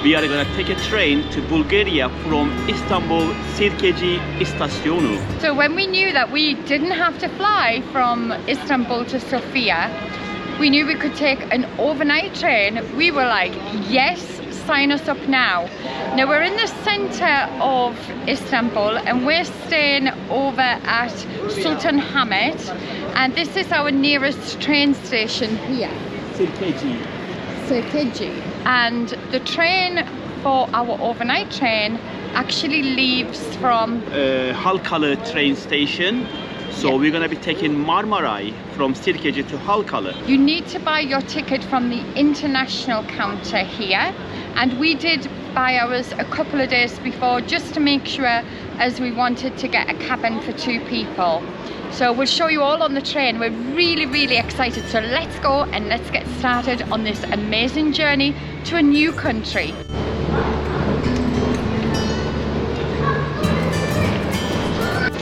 We are gonna take a train to Bulgaria from Istanbul Sirkeci istasyonu. So when we knew that we didn't have to fly from Istanbul to Sofia, we knew we could take an overnight train. We were like, yes, sign us up now. Now we're in the center of Istanbul and we're staying over at Sultanahmet, and this is our nearest train station here. Sirkeci. And the train for our overnight train actually leaves from Halkali train station. So we're gonna be taking Marmaray from Sirkeci to Halkali. You need to buy your ticket from the international counter here, and we did buy ours a couple of days before just to make sure, as we wanted to get a cabin for 2 people. So we'll show you all on the train. We're really excited, so let's go and let's get started on this amazing journey to a new country.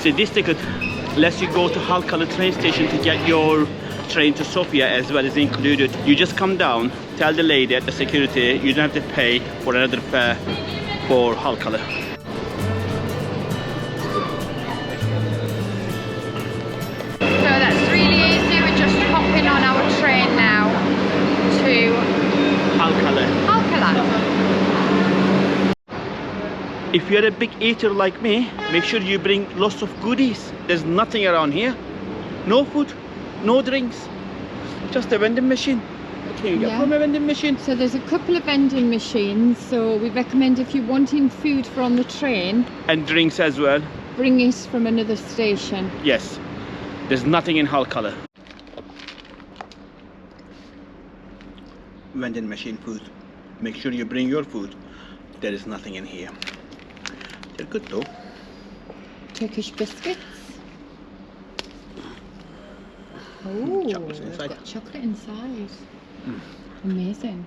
So this ticket lets you go to Halkali train station to get your train to Sofia as well as included. You just come down, tell the lady at the security you don't have to pay for another fare for Halkali. So that's really easy. We're just hopping on our train now to Halkali. If you're a big eater like me, make sure you bring lots of goodies. There's nothing around here. No food, no drinks, just a vending machine. What can you get from a vending machine? So there's a couple of vending machines, so we recommend if you're wanting food from the train And drinks as well. bring it from another station. Yes, there's nothing in Halkali. Vending machine food. Make sure you bring your food. There is nothing in here. They're good though. Turkish biscuits. Oh, Chocolate's we've inside. got chocolate inside. Amazing.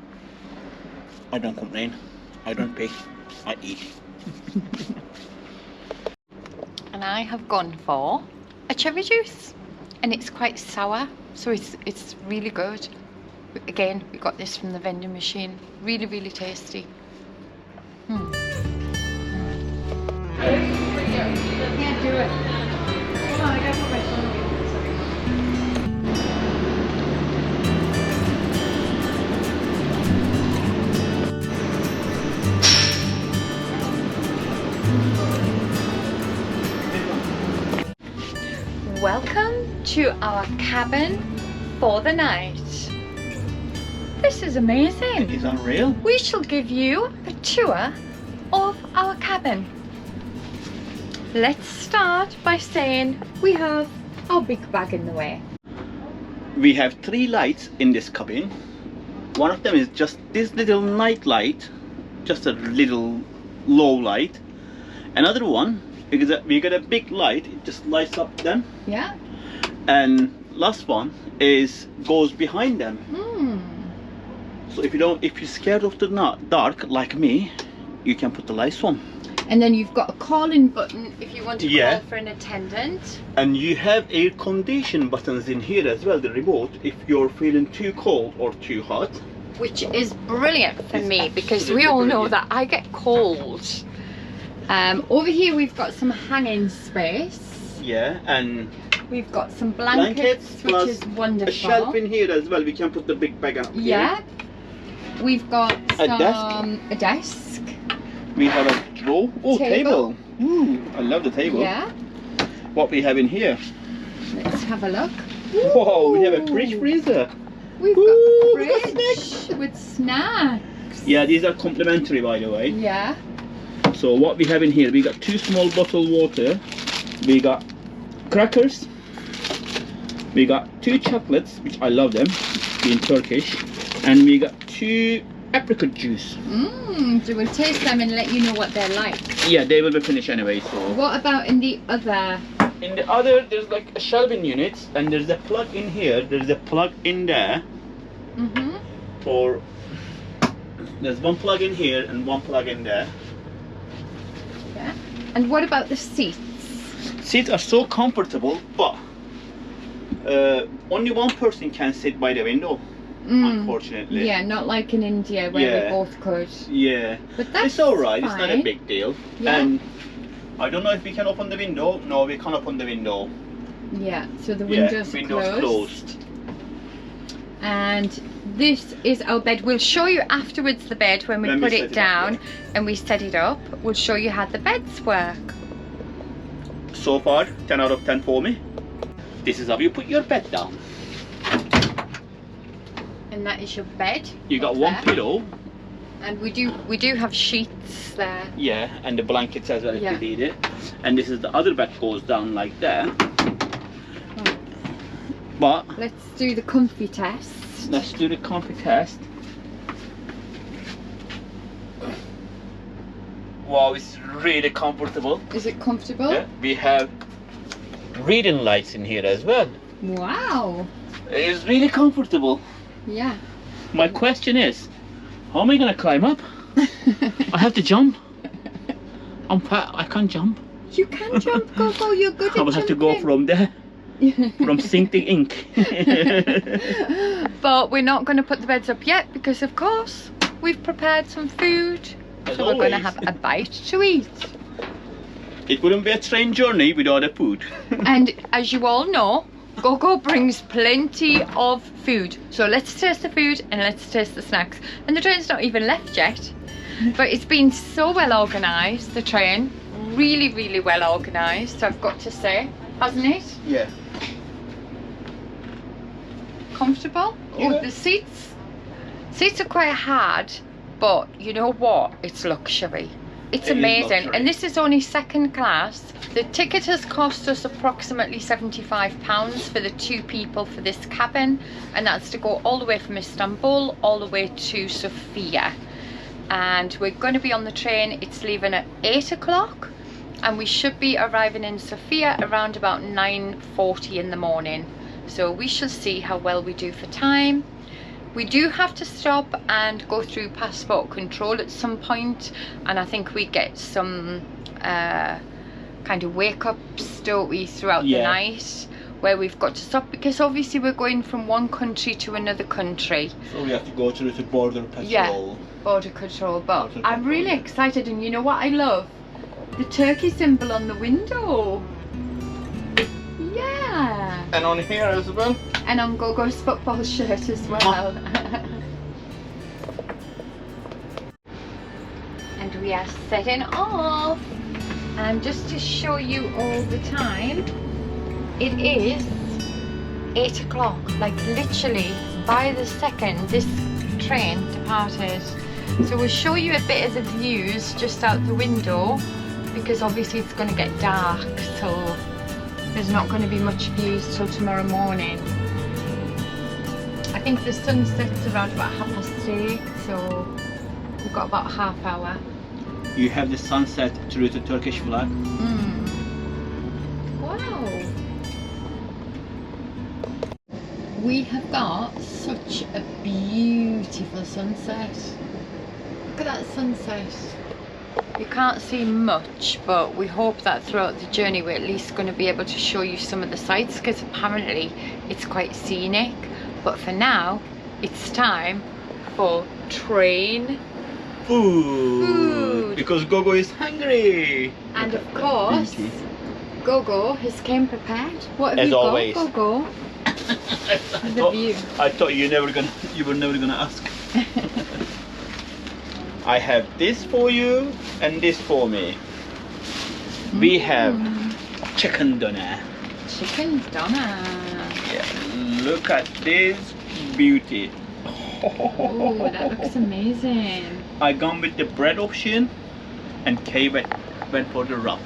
I don't complain. I don't pay. I eat. And I have gone for a cherry juice, and it's quite sour, so it's really good. Again, we got this from the vending machine. Really tasty. Can't do it. Hold on, I gotta put my phone away. Welcome to our cabin for the night. This is amazing. It is unreal. We shall give you a tour of our cabin. Let's start by saying we have our big bag in the way. We have 3 lights in this cabin. One of them is just this little night light, just a little low light. Another one, because we got a big light, it just lights up them. Yeah. And last one goes behind them. So if you're scared of the dark like me, you can put the lights on. And then you've got a call-in button if you want to call for an attendant. And you have air condition buttons in here as well, the remote, if you're feeling too cold or too hot. Which is brilliant for me because we all know that I get cold. Over here we've got some hanging space. Yeah, and we've got some blankets which is wonderful. A shelf in here as well, we can put the big bag up here. Yeah. We've got a desk. We have a drawer. Oh, table. Ooh, I love the table. Yeah. What we have in here? Let's have a look. Whoa, we have a fridge freezer. We've got a fridge with snacks. Yeah, these are complimentary, by the way. Yeah. So what we have in here, we got 2 small bottled water. We got crackers. We got 2 chocolates, which I love them, being Turkish. And we got 2 apricot juice. So we'll taste them and let you know what they're like. Yeah, they will be finished anyway. So what about in the other? In the other, there's like a shelving unit, and there's a plug in here. There's a plug in there. Or there's one plug in here and one plug in there. Yeah. And what about the seats? Seats are so comfortable, but only one person can sit by the window. unfortunately. Yeah, not like in India where we both could. Yeah. But that's it's alright, fine. it's not a big deal. Yeah. And I don't know if we can open the window. No, we can't open the window. Yeah, so the window's closed. And this is our bed. We'll show you afterwards the bed when we put it down and we set it up. We'll show you how the beds work. So far, 10 out of 10 for me. This is how you put your bed down. And that is your bed. You got one pillow. And we do have sheets there. Yeah, and the blankets as well if you need it. And this is the other bed goes down like that. Right. But let's do the comfy test. Let's do the comfy test. Wow, it's really comfortable. Is it comfortable? Yeah, we have reading lights in here as well. Wow. It's really comfortable. Yeah. My question is, how am I gonna climb up? I have to jump. I'm fat, I can't jump. You can jump, Go, you're good at I will have to go from there. From sink to ink. But we're not going to put the beds up yet because of course we've prepared some food. As so always. We're going to have a bite to eat. It wouldn't be a train journey without the food. And as you all know, Gogo brings plenty of food. So let's taste the food and let's taste the snacks. And the train's not even left yet. But it's been so well organised, the train. Really, really well organised, I've got to say. Hasn't it? Yeah. Comfortable? Yeah. Oh, the seats are quite hard, but you know what? It's luxury. It's amazing. And this is only second class. The ticket has cost us approximately £75 for the 2 people for this cabin, and that's to go all the way from Istanbul all the way to Sofia. And we're going to be on the train. It's leaving at 8 o'clock and we should be arriving in Sofia around about 9:40 in the morning. So we shall see how well we do for time. We do have to stop and go through passport control at some point, and I think we get some kind of wake ups, don't we, throughout the night, where we've got to stop because obviously we're going from one country to another country. So we have to go through the border patrol. Yeah, border control. But I'm really excited, and you know what I love? The Turkey symbol on the window. Yeah. And on here as well. And on Gogo's football shirt as well. And we are setting off. And just to show you all the time, it is 8 o'clock. Like literally by the second this train departed. So we'll show you a bit of the views just out the window, because obviously it's going to get dark, so there's not going to be much views till tomorrow morning. I think the sun sets around about 8:30, so we've got about half hour. You have the sunset through the Turkish flag. Wow! We have got such a beautiful sunset. Look at that sunset. You can't see much, but we hope that throughout the journey we're at least going to be able to show you some of the sights, because apparently it's quite scenic. But for now, it's time for train food. Because Gogo is hungry. And of course, Gogo has came prepared. What have As you always. got, Gogo? I thought you were never gonna ask. I have this for you and this for me. We have chicken doner. Chicken doner. Yeah, look at this beauty. Oh, that looks amazing. I gone with the bread option and Kay went for the wrap.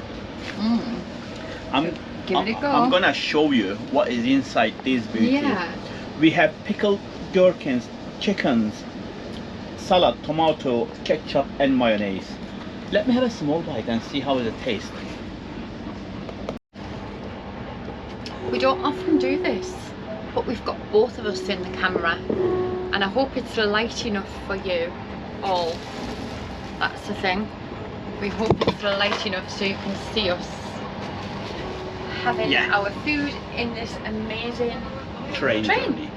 Give it a go. I'm gonna show you what is inside this beauty. Yeah. We have pickled gherkins, chickens, salad, tomato, ketchup and mayonnaise. Let me have a small bite and see how it tastes. We don't often do this, but we've got both of us in the camera, and I hope it's light enough for you all. That's the thing. We hope it's light enough so you can see us having our food in this amazing train journey.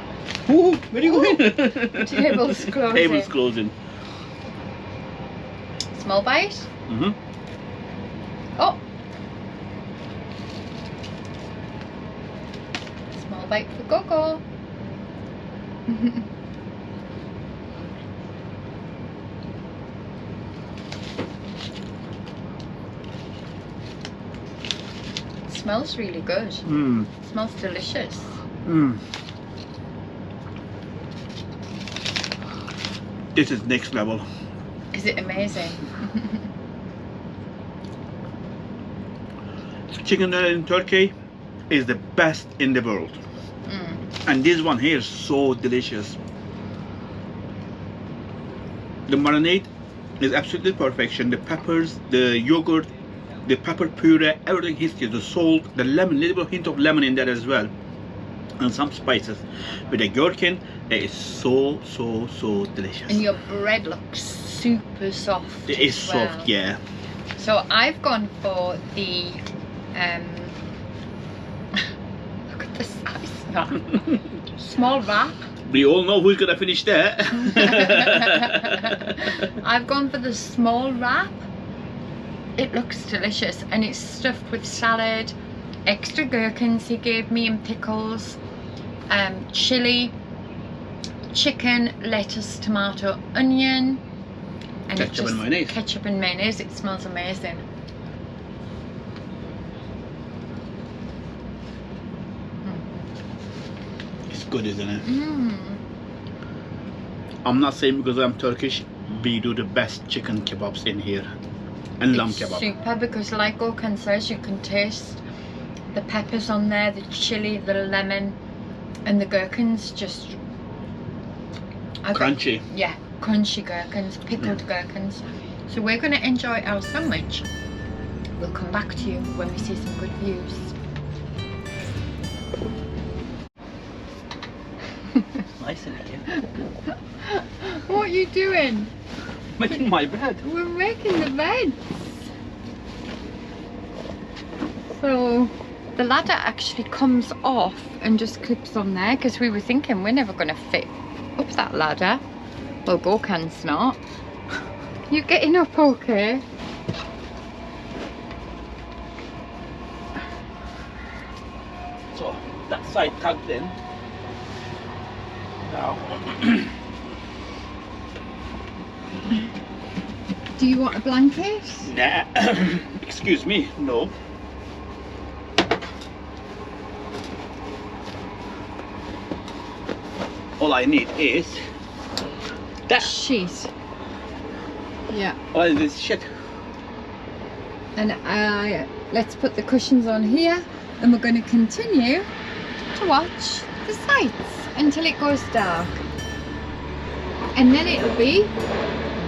Ooh, where are you going? Table's closing. Table's closing. Small bite. Mm-hmm. Oh. Small bite for Coco. Smells really good. Mm. Smells delicious. Mm. This is next level. Is it amazing? Chicken in Turkey is the best in the world. And this one here is so delicious. The marinade is absolutely perfection. The peppers, the yogurt, the pepper puree, everything hits you. The salt, the lemon, little hint of lemon in there as well, and some spices. With the gherkin, it is so delicious. And your bread looks super soft. It is as well. soft, yeah. So I've gone for the look at the size of that. Small wrap. We all know who's gonna finish there. I've gone for the small wrap. It looks delicious, and it's stuffed with salad, extra gherkins he gave me, and pickles, chili, chicken, lettuce, tomato, onion, and Ketchup and mayonnaise. Ketchup and mayonnaise. It smells amazing. It's good, isn't it? Mm. I'm not saying because I'm Turkish, we do the best chicken kebabs in here. And lamb kebab. Super, because like Okan says, you can taste the peppers on there, the chili, the lemon, and the gherkins just Crunchy. Yeah, crunchy gherkins, pickled gherkins. So we're going to enjoy our sandwich. We'll come back to you when we see some good views. Nice in here. What are you doing? Making my bed. We're making the beds. So the ladder actually comes off and just clips on there, because we were thinking we're never going to fit up that ladder. Well, Gorkan's not. You getting up okay? So that side tucked in. Now. Do you want a blanket? Nah. Excuse me, no. All I need is that. Sheet. Yeah. All I need is shit. And let's put the cushions on here, and we're going to continue to watch the sights until it goes dark. And then it'll be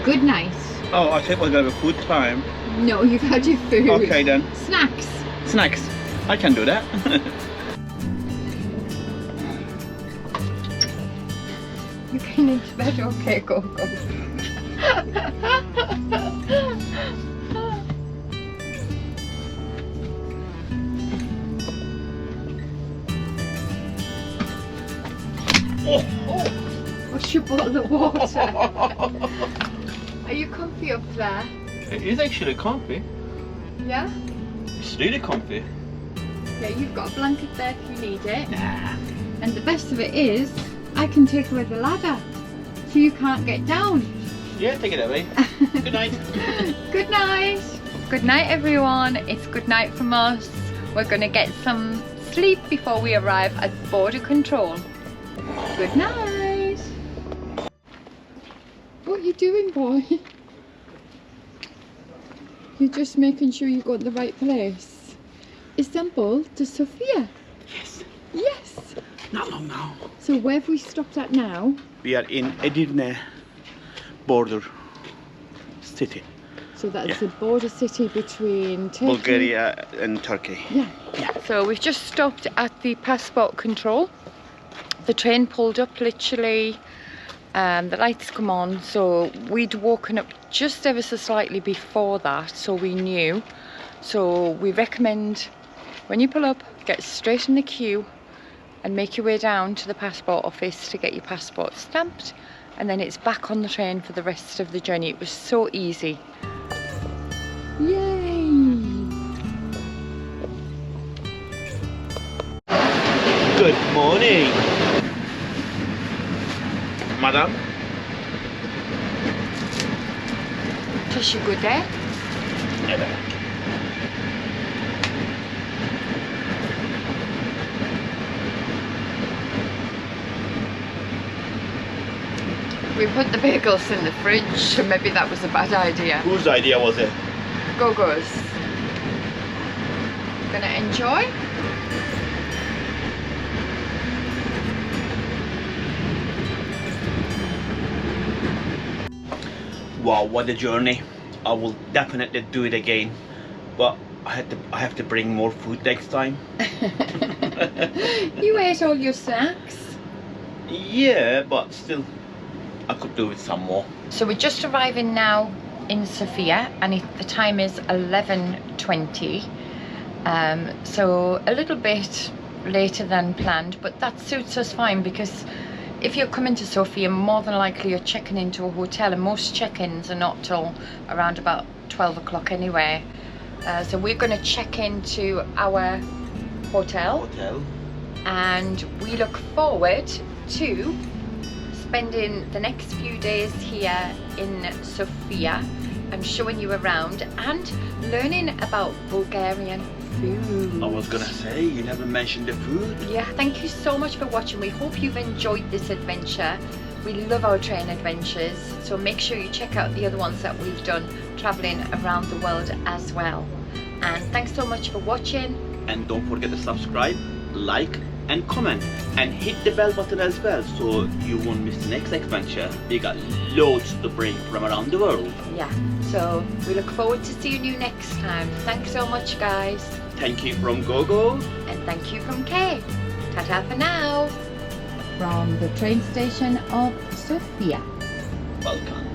good night. Oh, I think we're gonna have a food time. No, you've had your food. Okay then. Snacks. Snacks. I can do that. You can into bed, okay, go. What's your bottle of water? Are you comfy up there? It is actually comfy. Yeah? It's really comfy. Yeah, you've got a blanket there if you need it. Nah. And the best of it is, I can take away the ladder, so you can't get down. Yeah, take it away. Good night. Good night. Good night, everyone. It's good night from us. We're gonna get some sleep before we arrive at border control. Good night. What are you doing, boy? You're just making sure you got the right place. Istanbul to Sofia. Yes. Yes. Not long now. So where have we stopped at now? We are in Edirne border city. So that's the border city between Turkey, Bulgaria and Turkey. Yeah. So we've just stopped at the passport control. The train pulled up literally, the lights come on, so we'd woken up just ever so slightly before that, so we knew. So we recommend when you pull up, get straight in the queue and make your way down to the passport office to get your passport stamped, and then it's back on the train for the rest of the journey. It was so easy. Yay! Good morning, madam. Teşekkür ederim. Evet. We put the bagels in the fridge, so maybe that was a bad idea. Whose idea was it? Gogo's. Gonna enjoy? Wow, what a journey. I will definitely do it again, but I have to bring more food next time. You ate all your snacks? Yeah, but still I could do with some more. So we're just arriving now in Sofia, and the time is 11:20. So a little bit later than planned, but that suits us fine, because if you're coming to Sofia, more than likely you're checking into a hotel, and most check-ins are not till around about 12 o'clock anyway. So we're going to check into our hotel, and we look forward to spending the next few days here in Sofia and showing you around and learning about Bulgarian food. I was gonna say, you never mentioned the food. Yeah, thank you so much for watching. We hope you've enjoyed this adventure. We love our train adventures, so make sure you check out the other ones that we've done traveling around the world as well. And thanks so much for watching. And don't forget to subscribe, like and comment, and hit the bell button as well, so you won't miss the next adventure. We got loads to bring from around the world. Yeah, so we look forward to seeing you next time. Thanks so much, guys. Thank you from Gogo. And thank you from Kay. Ta-ta for now. From the train station of Sofia. Welcome.